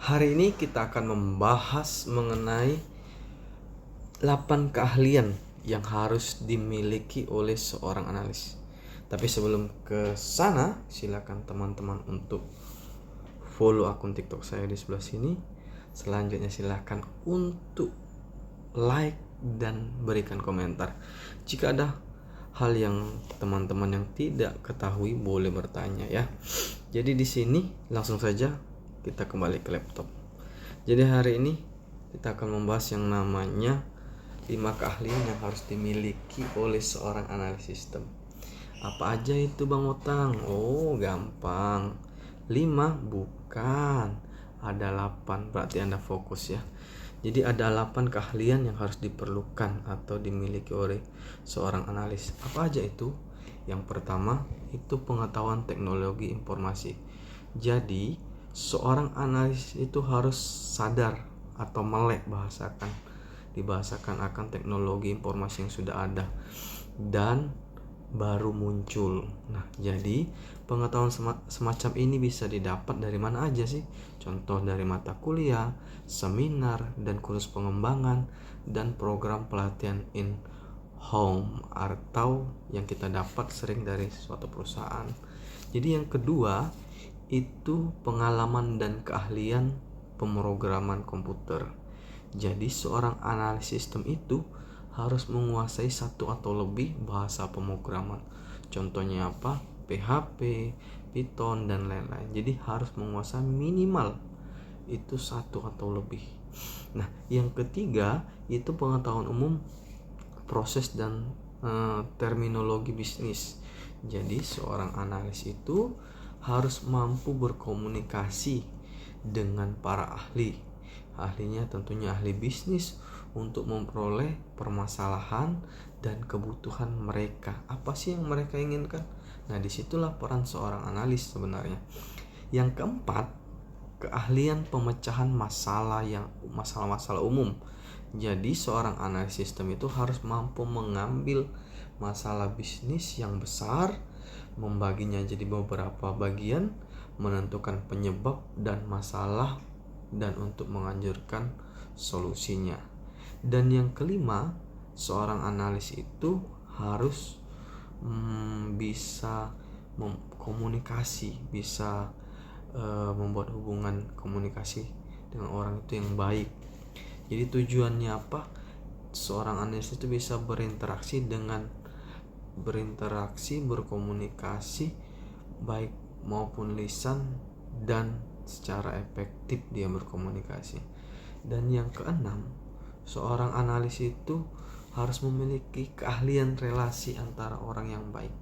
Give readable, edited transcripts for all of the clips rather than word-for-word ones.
Hari ini kita akan membahas mengenai 8 keahlian yang harus dimiliki oleh seorang analis. Tapi sebelum ke sana, silakan teman-teman untuk follow akun TikTok saya di sebelah sini. Selanjutnya silakan untuk like dan berikan komentar. Jika ada hal yang teman-teman yang tidak ketahui boleh bertanya ya. Jadi di sini langsung saja kita kembali ke laptop. Jadi hari ini kita akan membahas yang namanya 5 keahlian yang harus dimiliki oleh seorang analis sistem. Apa aja itu Bang Otang? Oh gampang, 5 bukan, ada 8, berarti Anda fokus ya. Jadi ada 8 keahlian yang harus diperlukan atau dimiliki oleh seorang analis. Apa aja itu? Yang pertama itu pengetahuan teknologi informasi. Jadi seorang analis itu harus sadar atau melek dibahasakan akan teknologi informasi yang sudah ada dan baru muncul. Nah, jadi pengetahuan semacam ini bisa didapat dari mana aja sih? Contoh dari mata kuliah, seminar, dan kursus pengembangan, dan program pelatihan in home atau yang kita dapat sering dari suatu perusahaan. Jadi yang kedua itu pengalaman dan keahlian pemrograman komputer. Jadi seorang analis sistem itu harus menguasai satu atau lebih bahasa pemrograman. Contohnya apa? PHP, Python, dan lain-lain. Jadi harus menguasai minimal itu satu atau lebih. Nah, yang ketiga itu pengetahuan umum proses dan terminologi bisnis. Jadi seorang analis itu harus mampu berkomunikasi dengan para ahli. Ahlinya tentunya ahli bisnis untuk memperoleh permasalahan dan kebutuhan mereka. Apa sih yang mereka inginkan? Nah, disitulah peran seorang analis sebenarnya. Yang keempat, keahlian pemecahan masalah-masalah umum. Jadi seorang analis sistem itu harus mampu mengambil masalah bisnis yang besar, membaginya jadi beberapa bagian, menentukan penyebab dan masalah, dan untuk menganjurkan solusinya. Dan yang kelima, seorang analis itu harus bisa komunikasi, bisa membuat hubungan komunikasi dengan orang itu yang baik. Jadi tujuannya apa? Seorang analis itu bisa berkomunikasi baik maupun lisan dan secara efektif dia berkomunikasi. Dan yang keenam, seorang analis itu harus memiliki keahlian relasi antara orang yang baik.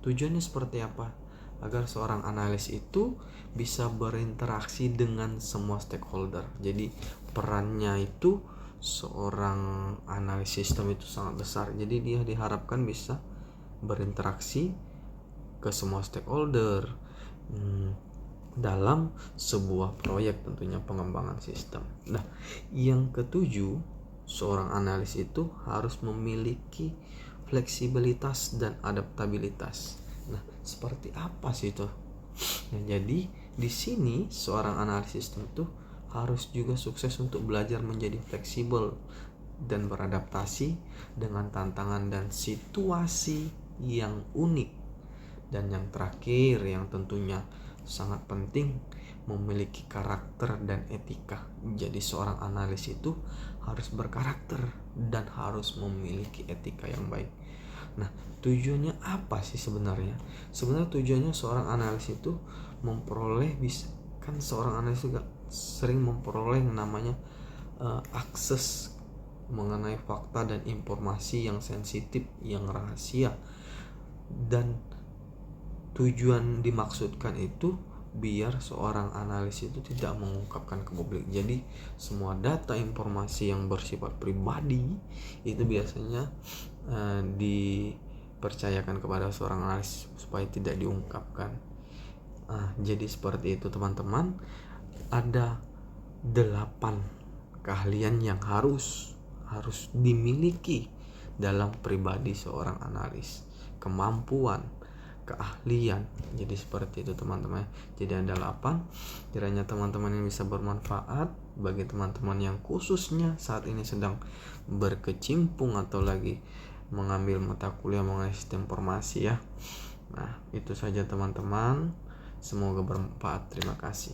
Tujuannya seperti apa? Agar seorang analis itu bisa berinteraksi dengan semua stakeholder. Jadi perannya itu seorang analis sistem itu sangat besar. Jadi dia diharapkan bisa berinteraksi ke semua stakeholder dalam sebuah proyek, tentunya pengembangan sistem. Nah, yang ketujuh, seorang analis itu harus memiliki fleksibilitas dan adaptabilitas. Nah, seperti apa sih itu? Nah, jadi di sini seorang analis sistem itu harus juga sukses untuk belajar menjadi fleksibel dan beradaptasi dengan tantangan dan situasi yang unik. Dan yang terakhir yang tentunya sangat penting, memiliki karakter dan etika. Jadi seorang analis itu harus berkarakter dan harus memiliki etika yang baik. Nah, tujuannya apa sih sebenarnya? Sebenarnya tujuannya seorang analis itu seorang analis juga sering memperoleh yang namanya akses mengenai fakta dan informasi yang sensitif, yang rahasia. Dan tujuan dimaksudkan itu biar seorang analis itu tidak mengungkapkan ke publik. Jadi semua data informasi yang bersifat pribadi itu biasanya dipercayakan kepada seorang analis supaya tidak diungkapkan. Jadi seperti itu teman-teman. Ada 8 keahlian yang harus dimiliki dalam pribadi seorang analis. Kemampuan keahlian. Jadi seperti itu teman-teman. Jadi ada 8. Kiranya teman-teman yang bisa bermanfaat bagi teman-teman yang khususnya saat ini sedang berkecimpung atau lagi mengambil mata kuliah mengenai sistem informasi ya. Nah, itu saja teman-teman. Semoga bermanfaat. Terima kasih.